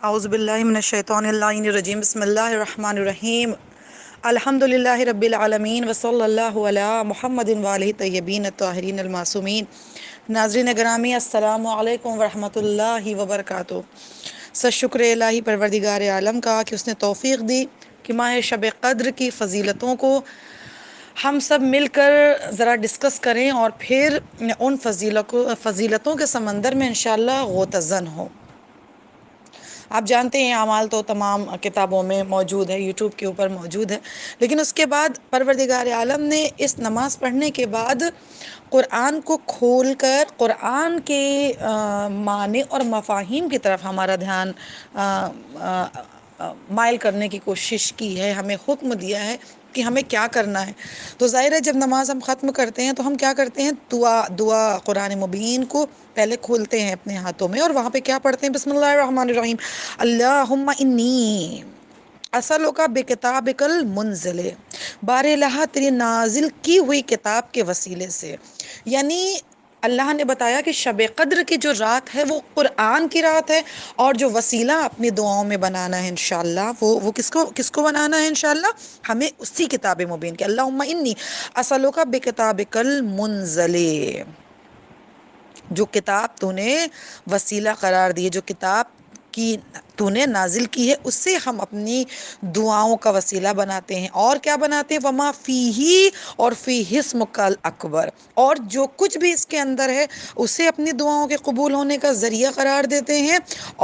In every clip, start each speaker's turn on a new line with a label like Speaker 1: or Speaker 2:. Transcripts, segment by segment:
Speaker 1: اعوذ باللہ من الشیطان الرجیم بسم اللہ الرحمن الرحیم الحمدللہ رب العالمین وصلی اللہ علی محمد وآلہ طیبین الطاہرین المعصومین۔ ناظرین گرامی السلام علیکم ورحمۃ اللہ وبرکاتہ۔ شکر الہی پروردگار عالم کا کہ اس نے توفیق دی کہ ماہ شب قدر کی فضیلتوں کو ہم سب مل کر ذرا ڈسکس کریں اور پھر ان فضیلتوں کے سمندر میں انشاءاللہ غوطہ ہو۔ آپ جانتے ہیں اعمال تو تمام کتابوں میں موجود ہے، یوٹیوب کے اوپر موجود ہے، لیکن اس کے بعد پروردگار عالم نے اس نماز پڑھنے کے بعد قرآن کو کھول کر قرآن کے معنی اور مفاہیم کی طرف ہمارا دھیان مائل کرنے کی کوشش کی ہے، ہمیں حکم دیا ہے کہ ہمیں کیا کرنا ہے۔ تو ظاہر ہے جب نماز ہم ختم کرتے ہیں تو ہم کیا کرتے ہیں، دعا قرآن مبین کو پہلے کھولتے ہیں اپنے ہاتھوں میں، اور وہاں پہ کیا پڑھتے ہیں، بسم اللہ الرحمن الرحیم، اللہم انی اسألک بکتابک المنزل، بار الہ تیری نازل کی ہوئی کتاب کے وسیلے سے۔ یعنی اللہ نے بتایا کہ شب قدر کی جو رات ہے وہ قرآن کی رات ہے، اور جو وسیلہ اپنی دعاؤں میں بنانا ہے انشاءاللہ وہ کس کو بنانا ہے انشاءاللہ، ہمیں اسی کتاب مبین کے اللہم انی اسألک بکتابک المنزل، جو کتاب تو نے وسیلہ قرار دی ہے، جو کتاب کی تو نے نازل کی ہے، اس سے ہم اپنی دعاؤں کا وسیلہ بناتے ہیں۔ اور کیا بناتے ہیں، وما فیہ، اور فیہ اسمک الاکبر، اور جو کچھ بھی اس کے اندر ہے اسے اپنی دعاؤں کے قبول ہونے کا ذریعہ قرار دیتے ہیں۔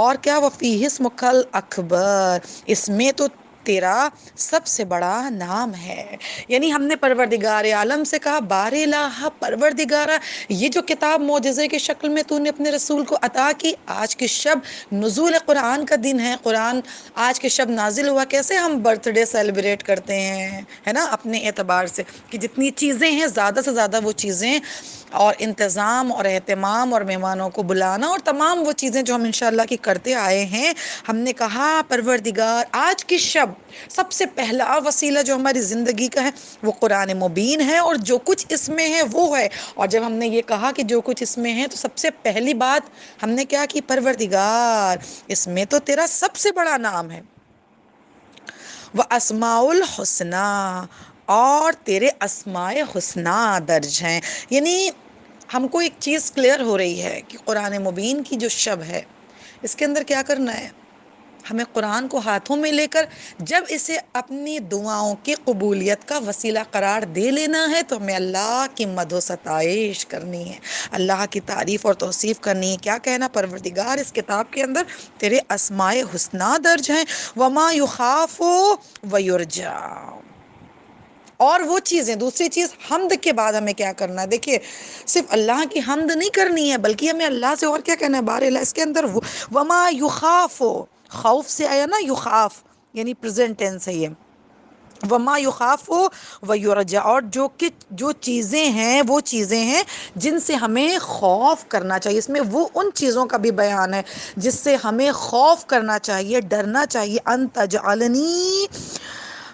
Speaker 1: اور کیا، وفیہ اسمک الاکبر، اس میں تو تیرا سب سے بڑا نام ہے۔ یعنی ہم نے پروردگار عالم سے کہا، بار الہ پروردگارہ، یہ جو کتاب معجزے کی شکل میں تو نے اپنے رسول کو عطا کی، آج کی شب نزول قرآن کا دن ہے، قرآن آج کے شب نازل ہوا، کیسے ہم برتھ ڈے سیلیبریٹ کرتے ہیں، ہے نا، اپنے اعتبار سے کہ جتنی چیزیں ہیں زیادہ سے زیادہ وہ چیزیں اور انتظام اور اہتمام اور مہمانوں کو بلانا اور تمام وہ چیزیں جو ہم انشاءاللہ کی کرتے آئے ہیں، ہم نے کہا پروردگار آج کی شب سب سے پہلا وسیلہ جو ہماری زندگی کا ہے وہ قرآن مبین ہے، اور جو کچھ اس میں ہے وہ ہے۔ اور جب ہم نے یہ کہا کہ جو کچھ اس میں ہے تو سب سے پہلی بات ہم نے کیا کی، پروردگار اس میں تو تیرا سب سے بڑا نام ہے، وَأَسْمَاءُ الْحُسْنَى، اور تیرے اسماء حسنہ درج ہیں۔ یعنی ہم کو ایک چیز کلیئر ہو رہی ہے کہ قرآن مبین کی جو شب ہے اس کے اندر کیا کرنا ہے، ہمیں قرآن کو ہاتھوں میں لے کر جب اسے اپنی دعاؤں کی قبولیت کا وسیلہ قرار دے لینا ہے تو ہمیں اللہ کی مدح و ستائش کرنی ہے، اللہ کی تعریف اور توصیف کرنی ہے۔ کیا کہنا، پروردگار اس کتاب کے اندر تیرے اسماء حسنہ درج ہیں، وما یخاف ویرجا، اور وہ چیزیں، دوسری چیز حمد کے بعد ہمیں کیا کرنا ہے، دیکھیے صرف اللہ کی حمد نہیں کرنی ہے بلکہ ہمیں اللہ سے اور کیا کہنا ہے، بار اللہ اس کے اندر وما یخاف، خوف سے آیا نا یخاف، یعنی پریزنٹ ٹینس ہے یہ، وما یخاف ویرجا، اور جو چیزیں ہیں وہ چیزیں ہیں جن سے ہمیں خوف کرنا چاہیے، اس میں وہ ان چیزوں کا بھی بیان ہے جس سے ہمیں خوف کرنا چاہیے، ڈرنا چاہیے، ان تجعلنی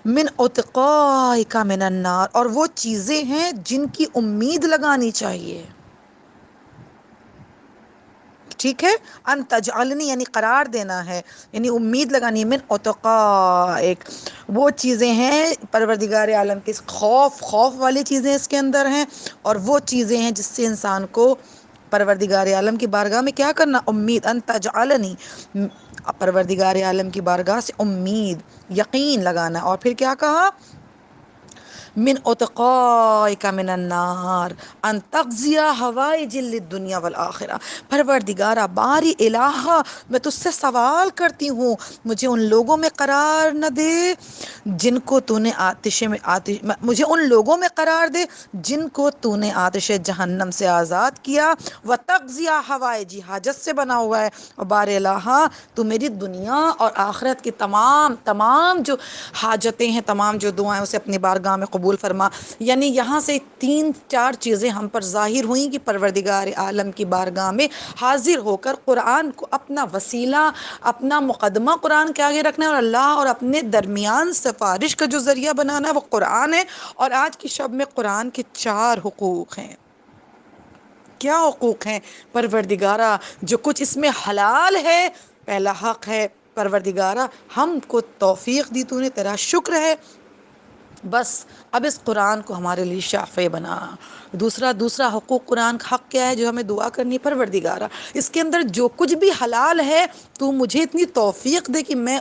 Speaker 1: من اتقائک من النار، اور وہ چیزیں ہیں جن کی امید لگانی چاہیے، ٹھیک ہے، ان تجعلنی یعنی قرار دینا ہے، یعنی امید لگانی ہے، من اتقائک، وہ چیزیں ہیں پروردگار عالم کے خوف والی چیزیں اس کے اندر ہیں، اور وہ چیزیں ہیں جس سے انسان کو پروردگار عالم کی بارگاہ میں کیا کرنا، امید، ان تجعلنی، پروردگار عالم کی بارگاہ سے امید، یقین لگانا، اور پھر کیا کہا، من اتقائک من النار ان تقضی حوائج الدنیا والآخرہ، پروردگارہ باری الہ میں تجھ سے سوال کرتی ہوں مجھے ان لوگوں میں قرار نہ دے جن کو تو نے مجھے ان لوگوں میں قرار دے جن کو تو نے آتش جہنم سے آزاد کیا، وتقضی حوائجی، حاجت سے بنا ہوا ہے، اور بار الہ تو میری دنیا اور آخرت کی تمام جو حاجتیں ہیں، تمام جو دعائیں اسے اپنی بارگاہ میں قبول فرما۔ یعنی یہاں سے 3-4 چیزیں ہم پر ظاہر ہوئیں کہ پروردگار عالم کی بارگاہ میں حاضر ہو کر قرآن کو اپنا وسیلہ، اپنا مقدمہ قرآن کے آگے رکھنا ہے، اور اللہ اور اپنے درمیان سفارش کا جو ذریعہ بنانا ہے وہ قرآن ہے۔ اور آج کی شب میں قرآن کے 4 حقوق ہیں۔ کیا حقوق ہیں، پروردگارہ جو کچھ اس میں حلال ہے، پہلا حق ہے پروردگارہ ہم کو توفیق دی تو نے، تیرا شکر ہے، بس اب اس قرآن کو ہمارے لیے شافع بنا۔ دوسرا حقوق قرآن کا حق کیا ہے جو ہمیں دعا کرنی ہے؟ پروردگارہ اس کے اندر جو کچھ بھی حلال ہے تو مجھے اتنی توفیق دے کہ میں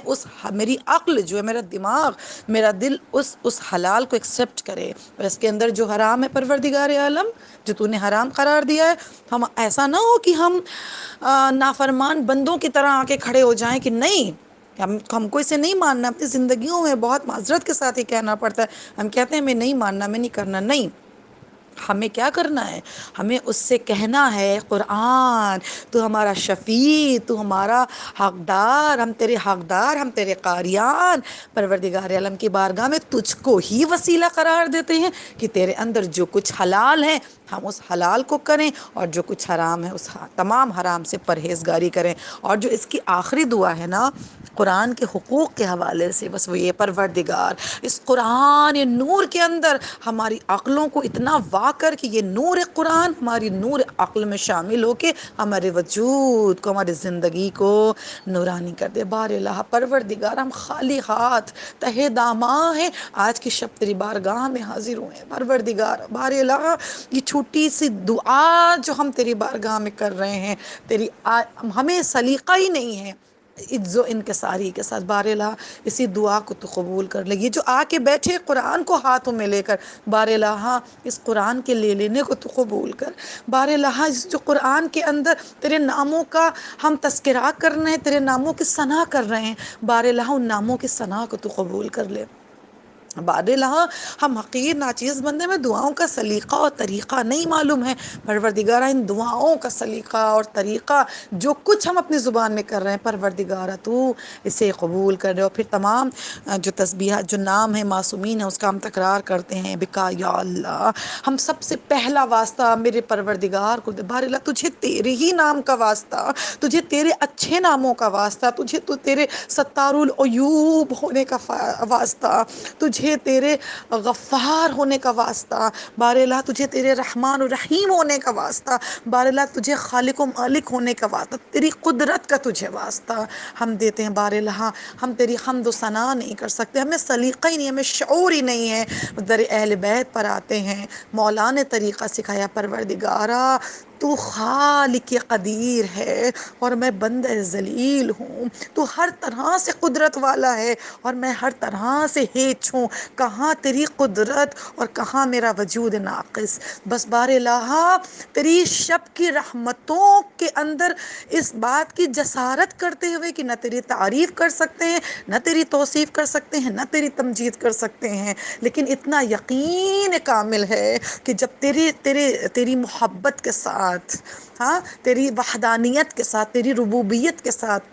Speaker 1: میری عقل جو ہے، میرا دماغ، میرا دل اس حلال کو ایکسیپٹ کرے، اور اس کے اندر جو حرام ہے پروردگار عالم جو تو نے حرام قرار دیا ہے، ہم ایسا نہ ہو کہ ہم نافرمان بندوں کی طرح آ کے کھڑے ہو جائیں کہ نہیں، ہم کو اسے نہیں ماننا۔ اپنی زندگیوں میں بہت معذرت کے ساتھ ہی کہنا پڑتا ہے، ہم کہتے ہیں ہمیں نہیں ماننا، ہمیں نہیں کرنا، نہیں، ہمیں کیا کرنا ہے؟ ہمیں اس سے کہنا ہے قرآن تو ہمارا شفیع، تو ہمارا حقدار، ہم تیرے حقدار، ہم تیرے قاریان، پروردگار عالم کی بارگاہ میں تجھ کو ہی وسیلہ قرار دیتے ہیں کہ تیرے اندر جو کچھ حلال ہے ہم اس حلال کو کریں، اور جو کچھ حرام ہے اس تمام حرام سے پرہیزگاری کریں۔ اور جو اس کی آخری دعا ہے نا قرآن کے حقوق کے حوالے سے، بس وہ یہ پروردگار اس قرآن نور کے اندر ہماری عقلوں کو اتنا وا کر کہ یہ نور قرآن ہماری نور عقل میں شامل ہو کے ہمارے وجود کو، ہماری زندگی کو نورانی کر دے۔ بار الہ پروردگار ہم خالی ہاتھ تہے داماں ہیں، آج کی شب تیری بارگاہ میں حاضر ہوئے ہیں پروردگار۔ بار الہ یہ چھوٹی سی دعا جو ہم تیری بارگاہ میں کر رہے ہیں، ہمیں سلیقہ ہی نہیں ہے عجز و انکساری کے ساتھ، بار الہ اسی دعا کو تو قبول کر لے۔ یہ جو آ کے بیٹھے قرآن کو ہاتھوں میں لے کر، بار الہ اس قرآن کے لے لینے کو تو قبول کر۔ بار الہ اس جو قرآن کے اندر تیرے ناموں کا ہم تذکرہ کر رہے ہیں، تیرے ناموں کی ثنا کر رہے ہیں، بار الہ ان ناموں کی ثنا کو تو قبول کر لے۔ بار الہ ہم حقیر ناچیز بندے میں دعاؤں کا سلیقہ اور طریقہ نہیں معلوم ہے، پروردگارہ ان دعاؤں کا سلیقہ اور طریقہ جو کچھ ہم اپنی زبان میں کر رہے ہیں پروردگارہ تو اسے قبول کر رہے، اور پھر تمام جو تسبیحات جو نام ہے معصومین ہیں اس کا ہم تکرار کرتے ہیں، بکا یا اللہ ہم سب سے پہلا واسطہ میرے پروردگار کو دے۔ بار الہ تجھے تیرے ہی نام کا واسطہ، تجھے تیرے اچھے ناموں کا واسطہ، تجھے تو تیرے ستار العیوب ہونے کا واسطہ، تجھے تیرے غفار ہونے کا واسطہ، بار الہ تجھے تیرے رحمان و رحیم ہونے کا واسطہ، بار الہ تجھے خالق و مالک ہونے کا واسطہ، تیری قدرت کا تجھے واسطہ ہم دیتے ہیں۔ بار الہ ہم تیری حمد و ثنا نہیں کر سکتے، ہمیں سلیقہ ہی نہیں، ہمیں شعور ہی نہیں ہے۔ در اہل بیت پر آتے ہیں، مولا نے طریقہ سکھایا، پروردگارہ تو خالق قدیر ہے اور میں بندہ ذلیل ہوں، تو ہر طرح سے قدرت والا ہے اور میں ہر طرح سے ہیچ ہوں، کہاں تیری قدرت اور کہاں میرا وجود ناقص۔ بس بار الہ تیری شب کی رحمتوں کے اندر اس بات کی جسارت کرتے ہوئے کہ نہ تیری تعریف کر سکتے ہیں، نہ تیری توصیف کر سکتے ہیں، نہ تیری تمجید کر سکتے ہیں، لیکن اتنا یقین کامل ہے کہ جب تیری محبت کے ساتھ، ہاں تیری وحدانیت کے ساتھ، تیری ربوبیت کے ساتھ،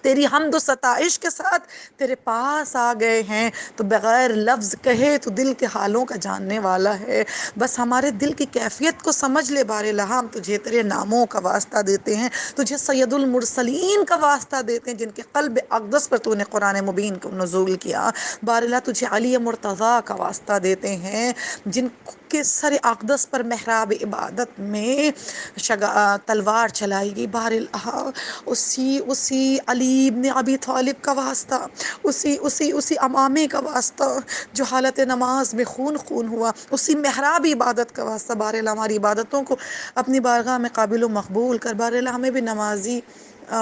Speaker 1: تیری حمد و ستائش کے ساتھ تیرے پاس آ گئے ہیں تو بغیر لفظ کہے تو دل کے حالوں کا جاننے والا ہے۔ بس ہمارے دل کی کیفیت کو سمجھ لے بار الہ، ہم تجھے تیرے ناموں کا واسطہ دیتے ہیں، تجھے سید المرسلین کا واسطہ دیتے ہیں جن کے قلب اقدس پر تو نے قرآن مبین کو نزول کیا، بار الہ تجھے علی مرتضیٰ کا واسطہ دیتے ہیں جن کے سر اقدس پر محراب عبادت میں تلوار چلائی گئی، بار الہ اسی علی ابن ابی طالب کا واسطہ، اسی امامے کا واسطہ جو حالت نماز میں خون ہوا، اسی محراب عبادت کا واسطہ، بار الہ ہماری عبادتوں کو اپنی بارگاہ میں قابل و مقبول کر، بار الہ ہمیں بھی نمازی،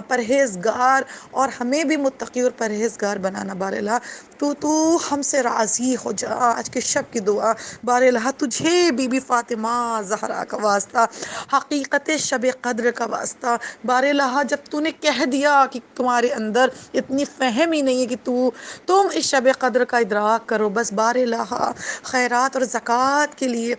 Speaker 1: پرہیزگار اور ہمیں بھی متقی اور پرہیزگار بنانا، بار الہ تو ہم سے راضی ہو جا۔ آج کے شب کی دعا بار الہ تجھے بی بی فاطمہ زہرا کا واسطہ، حقیقت شب قدر کا واسطہ، بار الہ جب تو نے کہہ دیا کہ تمہارے اندر اتنی فہم ہی نہیں ہے کہ تم اس شب قدر کا ادراک کرو، بس بار الہ خیرات اور زکوٰۃ کے لیے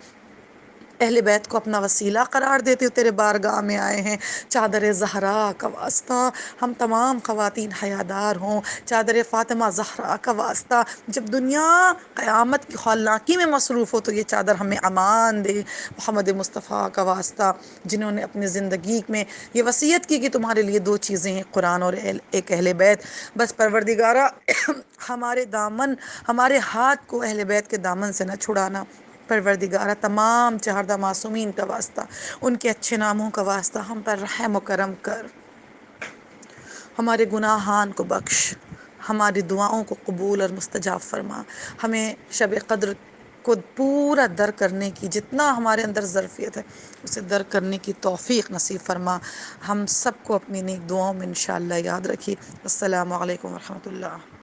Speaker 1: اہل بیت کو اپنا وسیلہ قرار دیتے ہو، تیرے بارگاہ میں آئے ہیں، چادر زہرا کا واسطہ ہم تمام خواتین حیادار ہوں، چادر فاطمہ زہرا کا واسطہ جب دنیا قیامت کی ہولناکی میں مصروف ہو تو یہ چادر ہمیں امان دے، محمد مصطفیٰ کا واسطہ جنہوں نے اپنی زندگی میں یہ وصیت کی کہ تمہارے لیے دو چیزیں ہیں، قرآن اور ایک اہل بیت، بس پروردگارہ ہمارے دامن، ہمارے ہاتھ کو اہل بیت کے دامن سے نہ چھڑانا، پروردگارہ تمام چہردہ معصومین کا واسطہ، ان کے اچھے ناموں کا واسطہ ہم پر رحم و کرم کر۔ ہمارے گناہان کو بخش، ہماری دعاؤں کو قبول اور مستجاب فرما، ہمیں شب قدر کو پورا درک کرنے کی، جتنا ہمارے اندر ظرفیت ہے اسے درک کرنے کی توفیق نصیب فرما، ہم سب کو اپنی نیک دعاؤں میں انشاءاللہ یاد رکھیے۔ السلام علیکم ورحمۃ اللہ۔